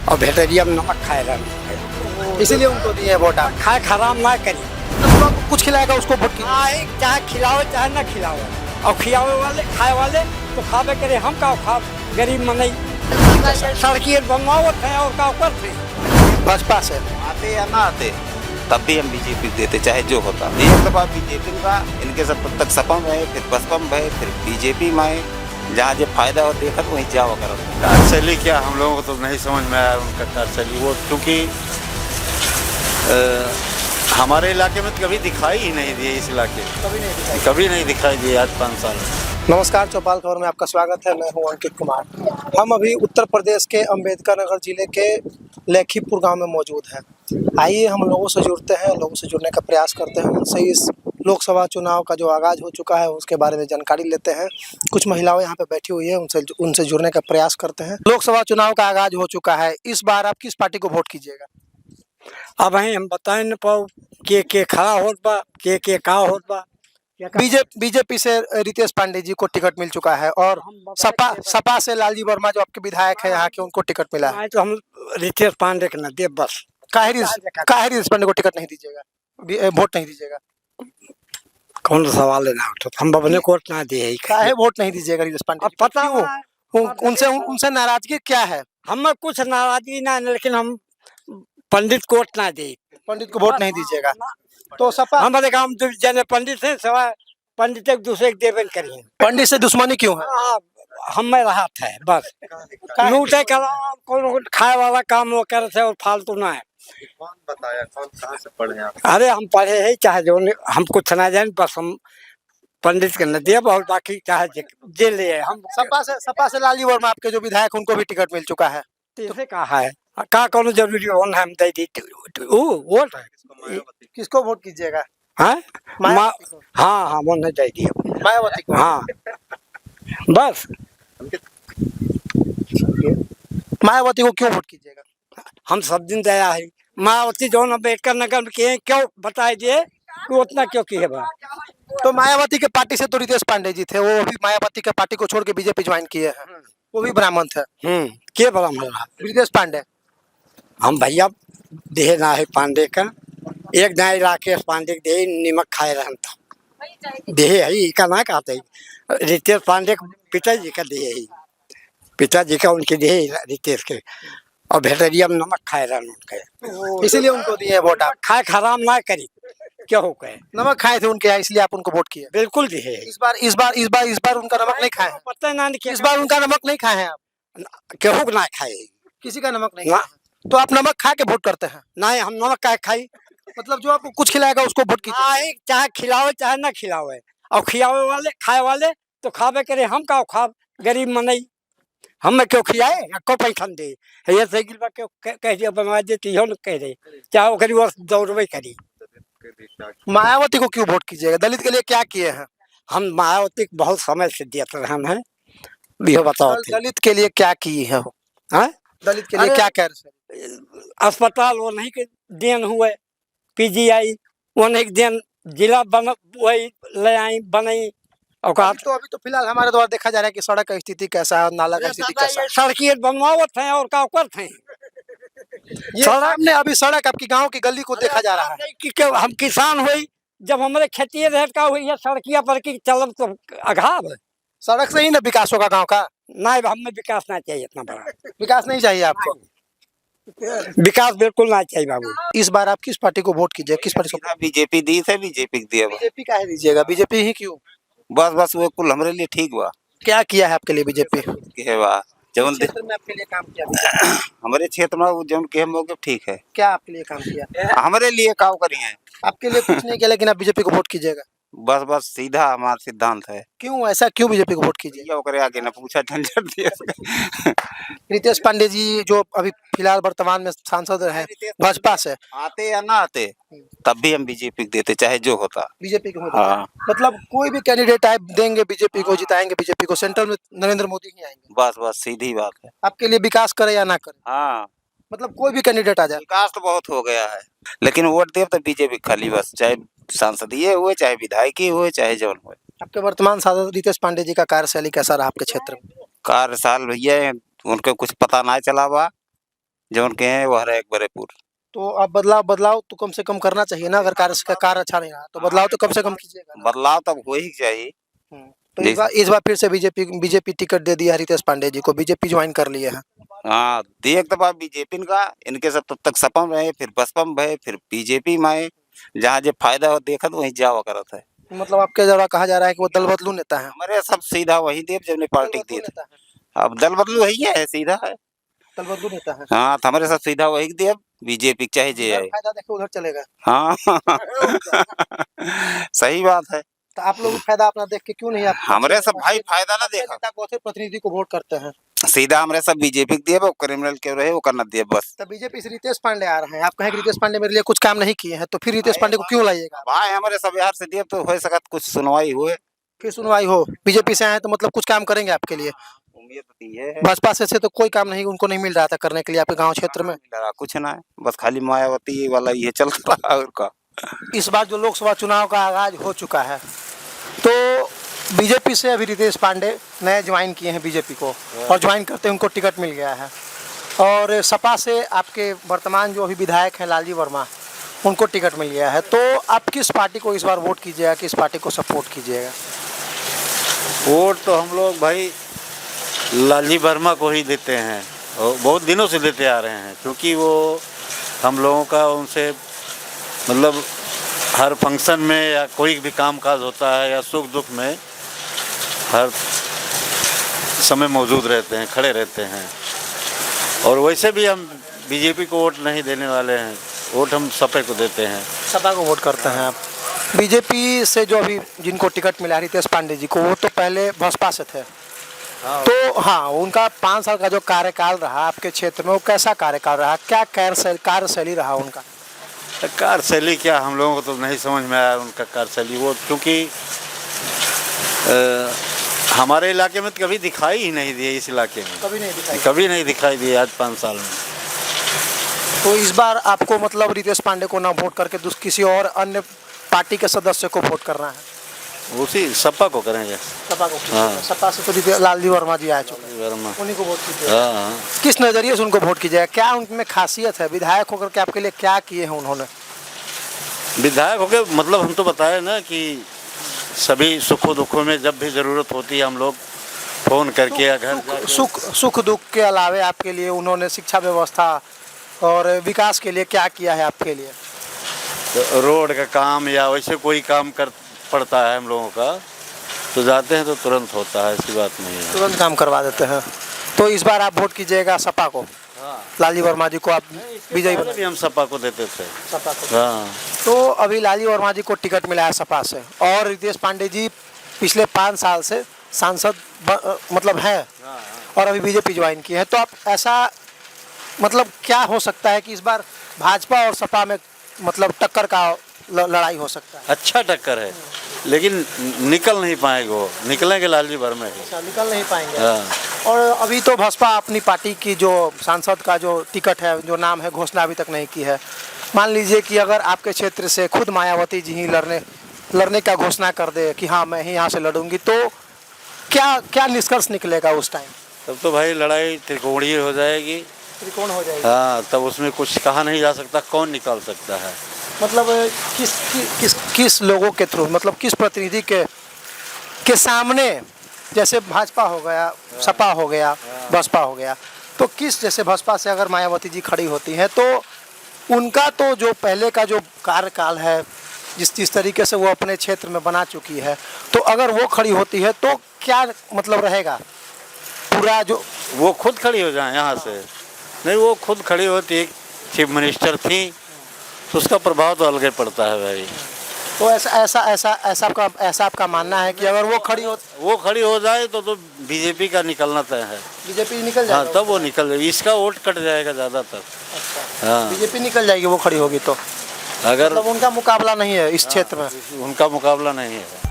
और भेटरिया में नमक खाए रहना, इसीलिए उनको दिए वोट आप। खाए खराब ना करी। तो आपको कुछ खिलाएगा उसको वोट की। चाहे खिलाओ चाहे ना खिलाओ, और खिलावे वाले खाए वाले तो खावे करे, हम का खा गरीब मनई सड़की बनवावत है और का करते हैं। भाजपा से आते या ना आते तब भी हम बीजेपी देते, चाहे जो होता। एक दफा बीजेपी का इनके सब तब तक सपा में है, फिर बसपा में है, फिर बीजेपी में है। जहाँ जो फायदा हो देखा तो वहीं जाओ करो। कार्यशैली क्या हम लोगों को तो नहीं समझ में आया उनका कार्यशैली, वो क्योंकि हमारे इलाके में तो कभी दिखाई ही नहीं दिए। इस इलाके कभी नहीं दिखाई दिए आज 5 साल। नमस्कार, चौपाल खबर में आपका स्वागत है। मैं हूं अंकित कुमार। हम अभी उत्तर प्रदेश के अंबेडकर नगर जिले के लेखीपुर गांव में मौजूद हैं। आइए हम लोगों से जुड़ते हैं, लोगों से जुड़ने का प्रयास करते हैं, उनसे इस लोकसभा चुनाव का जो आगाज़ हो चुका है उसके बारे में जानकारी लेते हैं। कुछ महिलाएं यहाँ पे बैठी हुई है, उनसे जुड़ने का प्रयास करते हैं। लोकसभा चुनाव का आगाज़ हो चुका है, इस बार आप किस पार्टी को वोट कीजिएगा? अब हम बताए न पाओ के खड़ा होत बा, के का होत बा। बीजेपी से रितेश पांडे जी को टिकट मिल चुका है और सपा से लालजी वर्मा जो आपके विधायक है यहाँ के, उनको टिकट मिला है। तो हम रितेश पांडे के न दे बस। काहे रितेश पांडे को टिकट नहीं दीजिएगा, वोट नहीं दीजिएगा? कौन सवाल है ना उठो, हम अपने को वोट ना दे। काहे वोट नहीं दीजिएगा रितेश पांडे? अब पता उनसे नाराजगी क्या है? हमें कुछ नाराजगी ना, लेकिन हम पंडित को वोट ना दे। पंडित को वोट नहीं दीजिएगा तो सपा हमारे गाँव में जने पंडित है, सवाल पंडित एक दूसरे के देवे करिए। पंडित से दुश्मनी क्यों है? हमें राहत है बस। लूटे कौन खाए वाला काम वो करे थे और फालतू ना है। कौन बताया, कौन कहाँ से पढ़े आप? अरे हम पढ़े है, चाहे जो हम कुछ ना जाने, बस हम पंडित के न दिए और बाकी चाहे जेल ले हम। सपा से लालजी वर्मा आपके जो विधायक, उनको भी टिकट मिल चुका है। इसे कहा है का कौन जरूरी हो हम दे दी वोट है। किसको वोट कीजिएगा? हाँ हाँ वो नहीं दे दिए मायावती को। हाँ बस। मायावती को क्यों वोट कीजिएगा? हम सब दिन दया है मायावती जो अम्बेडकर नगर में किए, क्यों बताए दिए उतना क्यों किए बा। तो मायावती के पार्टी से तो रितेश पांडे जी थे, वो अभी मायावती के पार्टी को छोड़ के बीजेपी ज्वाइन किए हैं, वो भी ब्राह्मण थे। के ब्राह्मण? रितेश पांडे। हम भैया देह ना है पांडे का, एक दाई राकेश पांडे के देह निमक खाए रहन था देह है का ना कहते। रितेश पांडे पिताजी का देह है, पिताजी का उनके देह रितेश के, और भेटरिया में नमक खाए रहन उनके, इसीलिए उनको दिए वोट आप। खाए खराब ना करी, क्या हो गए नमक खाए थे उनके यहाँ, इसलिए आप उनको वोट किए। बिल्कुल दिए। इस बार उनका नमक नहीं खाए हैं। पता ना इस बार उनका नमक नहीं खाए हैं आप? केहू ना खाए, किसी का नमक नहीं खाए। तो आप नमक खा के वोट करते हैं? नहीं हम नमक का खाई। मतलब जो आपको कुछ खिलाएगा उसको वोट कीजिए। चाहे खिलावे चाहे ना खिलावे, और खिलावे वाले खाए वाले तो खावे करे, हम का खा गरीब मनई। हम क्यों खिलाए को पैसा दे, ये साइकिल पर क्यों कह दिया बनवा देती हो, कह दे चाहे करी वो दौड़वे करी। मायावती को क्यों वोट कीजिएगा? दलित के लिए क्या किए हैं? हम मायावती को बहुत समय से देते रहे हैं, बिहो बताओ दलित के लिए क्या की है? दलित के लिए क्या कह रहे? अस्पताल वो नहीं के देन हुए, पीजीआई वो नहीं के देन, जिला बन वही ले आई बनाई। अभी तो फिलहाल हमारे द्वारा देखा जा रहा है कि सड़क का स्थिति कैसा है, नाला का स्थिति कैसा है। सड़की बनवावत है और का करते हैं। ये सामने अभी सड़क आपकी गांव की गली को देखा जा रहा है कि हम किसान हुई, जब हमारे खेती रह का हुई है सड़किया पर की चलब तो अघाव। सड़क से ही ना विकास होगा गांव का। नहीं हमें विकास ना चाहिए, इतना बड़ा विकास नहीं चाहिए आपको? विकास बिल्कुल ना चाहिए बाबू। इस बार आप किस पार्टी को वोट कीजिए? किस पार्टी को? बीजेपी दी थे, बीजेपी दिया। बीजेपी काहे दीजिएगा? बीजेपी ही क्यों? बस वो कुल हमारे लिए ठीक बा। क्या किया है आपके लिए बीजेपी? जवन क्षेत्र में आपके लिए काम किया? हमारे क्षेत्र में जवन के हम लोग ठीक है। क्या आपके लिए काम किया? हमारे लिए काम करी है। आपके लिए कुछ नहीं किया, लेकिन आप बीजेपी को वोट कीजिएगा? बस सीधा हमारा सिद्धांत है। क्यों ऐसा, क्यों बीजेपी को वोट कीजिए? आगे ना पूछा झंझट दिया। रितेश पांडे जी जो अभी फिलहाल वर्तमान में सांसद हैं भाजपा से, आते या ना आते तब भी हम बीजेपी देते, चाहे जो होता। बीजेपी को हाँ। मतलब कोई भी कैंडिडेट आए देंगे बीजेपी को, जिताएंगे बीजेपी को, सेंट्रल में नरेंद्र मोदी ही आएंगे। बस सीधी बात है। आपके लिए विकास करे या ना करे? हाँ, मतलब कोई भी कैंडिडेट आ जाए। विकास तो बहुत हो गया है, लेकिन वोट दे तो बीजेपी खाली, बस चाहे सांसदीय हुए, चाहे विधायकी हुए, चाहे जवन हुए। आपके वर्तमान सांसद रितेश पांडे जी का कार्यशैली कैसा रहा आपके क्षेत्र में? कार्यकाल भैया उनके कुछ पता ना चला बा, जो उनके हैं वो हर एक भरेपुर। तो अब बदलाव तो कम से कम करना चाहिए ना, अगर कार्य अच्छा नहीं रहा तो बदलाव तो कम से कम कीजिएगा ना। बदलाव तब हो ही चाहिए। तो इस बार फिर से बीजेपी टिकट दे दिया रितेश पांडे जी को, बीजेपी ज्वाइन कर लिए हैं। हाँ, एक दफा बीजेपी का इनके सब तब तक सपा में रहे, फिर बसपा में रहे, फिर बीजेपी में आए। जहाँ जो फायदा हो देखा तो वहीं जावा करत है। मतलब आपके द्वारा कहा जा रहा है कि वो दल बदलू नेता है। हमारे सब सीधा वही देव जब ने पार्टी दल दी बदलू नेता है। थी। अब दल बदलू वही है, सीधा है। दल बदलू नेता है। हाँ, तो हमारे साथ सीधा वही देव बीजेपी चाहे जे इधर आए। फायदा देखे उधर चलेगा। हाँ सही बात है। तो आप लोग फायदा अपना देख के क्यों नहीं आप हमारे सब भाई फायदा ना देखा, नेता को प्रतिनिधि को वोट करते हैं। सीधा हमारे सब बीजेपी दिए वो क्रिमिनल क्यों रहे वो करना दिए बस। तो बीजेपी से रितेश पांडे आ रहे हैं, आप कहें कि रितेश पांडे मेरे लिए कुछ काम नहीं किए हैं, तो फिर रितेश पांडे को क्यों लाइएगा। भाई हमारे सब बिहार से दिए तो हो सकत कुछ सुनवाई हुए। फिर सुनवाई हो, बीजेपी से आए तो मतलब कुछ काम करेंगे आपके लिए। उम्मीद तो ये है। भाजपा से तो कोई काम नहीं, उनको नहीं मिल रहा था करने के लिए आपके गांव क्षेत्र में। कुछ ना है, बस खाली मायावती वाला ये चल रहा है उनका। इस बार जो लोकसभा चुनाव का आगाज हो चुका है, तो बीजेपी से अभी रितेश पांडे नए ज्वाइन किए हैं बीजेपी को, और ज्वाइन करते उनको टिकट मिल गया है। और सपा से आपके वर्तमान जो अभी विधायक हैं लालजी वर्मा, उनको टिकट मिल गया है। तो आप किस पार्टी को इस बार वोट कीजिएगा, किस पार्टी को सपोर्ट कीजिएगा। वोट तो हम लोग भाई लालजी वर्मा को ही देते हैं और बहुत दिनों से देते आ रहे हैं, क्योंकि वो हम लोगों का उनसे मतलब हर फंक्शन में या कोई भी काम काज होता है या सुख दुख में हर समय मौजूद रहते हैं, खड़े रहते हैं। और वैसे भी हम बीजेपी को वोट नहीं देने वाले हैं, वोट हम सपा को देते हैं। सपा को वोट करते हैं आप। बीजेपी से जो अभी जिनको टिकट मिला रितेश पांडे जी को, वो तो पहले बसपा से थे। तो हाँ, उनका 5 साल का जो कार्यकाल रहा आपके क्षेत्र में, वो कैसा कार्यकाल रहा, क्या कार्यशैली रहा उनका। कार्यशैली क्या, हम लोगों को तो नहीं समझ में आया उनका कार्यशैली। वो क्योंकि हमारे इलाके में तो कभी दिखाई ही नहीं दिए, इस इलाके में कभी नहीं दिखाई दिए आज 5 साल में। तो इस बार आपको मतलब रितेश पांडे को ना वोट करके किसी और अन्य पार्टी के सदस्य को वोट करना है। उसी सपा को करेंगे। सपा को। हाँ। सपा से तो लालजी वर्मा जी आए चुके, वर्मा उन्हीं को वोट कीजिए। हाँ। किस नज़रिए से उनको वोट कीजिएगा, क्या उनमें खासियत है, विधायक होकर के आपके लिए क्या किए हैं उन्होंने। विधायक होके मतलब हम तो बताए ना कि सभी सुखों दुखों में जब भी ज़रूरत होती है हम लोग फ़ोन करके या घर जाके सुख दुख के अलावे आपके लिए उन्होंने शिक्षा व्यवस्था और विकास के लिए क्या किया है आपके लिए। तो रोड का काम या वैसे कोई काम कर पड़ता है हम लोगों का, तो जाते हैं तो तुरंत होता है, ऐसी बात नहीं है, तुरंत काम करवा देते हैं। तो इस बार आप वोट कीजिएगा सपा को। हाँ। लालजी वर्मा जी को आप विजयी पहले भी हम सपा को देते थे। सपा को। हाँ। तो अभी लालजी वर्मा जी को टिकट मिला है सपा से, और रितेश पांडे जी पिछले 5 साल से सांसद मतलब हैं, और अभी बीजेपी ज्वाइन की है। तो आप ऐसा मतलब क्या हो सकता है कि इस बार भाजपा और सपा में मतलब टक्कर का लड़ाई हो सकता है। अच्छा टक्कर है, लेकिन निकल नहीं पाएंगे, वो निकलेंगे लालजी वर्मा ही। अच्छा, निकल नहीं पाएंगे। हाँ। और अभी तो भाजपा अपनी पार्टी की जो सांसद का जो टिकट है, जो नाम है, घोषणा अभी तक नहीं की है। मान लीजिए कि अगर आपके क्षेत्र से खुद मायावती जी ही लड़ने का घोषणा कर दे कि हाँ मैं ही यहाँ से लड़ूंगी, तो क्या निष्कर्ष निकलेगा उस टाइम। तब तो भाई लड़ाई त्रिकोणीय हो जाएगी। त्रिकोण हो जाएगी। हाँ, तब उसमें कुछ कहा नहीं जा सकता, कौन निकाल सकता है। मतलब किस लोगों के थ्रू, मतलब किस प्रतिनिधि के सामने, जैसे भाजपा हो गया, सपा हो गया, बसपा हो गया, तो किस, जैसे बसपा से अगर मायावती जी खड़ी होती हैं तो उनका तो जो पहले का जो कार्यकाल है, जिस तरीके से वो अपने क्षेत्र में बना चुकी है, तो अगर वो खड़ी होती है तो क्या मतलब रहेगा पूरा जो। वो खुद खड़ी हो जाए यहाँ से, नहीं वो खुद खड़ी होती, चीफ मिनिस्टर थी, तो उसका प्रभाव तो अलग ही पड़ता है भाई। तो ऐसा आपका मानना है कि अगर वो खड़ी हो जाए तो बीजेपी का निकलना तय है। बीजेपी निकल जाएगा। हाँ, तब वो निकल जाएगी, इसका वोट कट जाएगा ज़्यादातर। अच्छा। हाँ, बीजेपी निकल जाएगी वो खड़ी होगी तो, अगर मतलब उनका मुकाबला नहीं है इस क्षेत्र में। उनका मुकाबला नहीं है।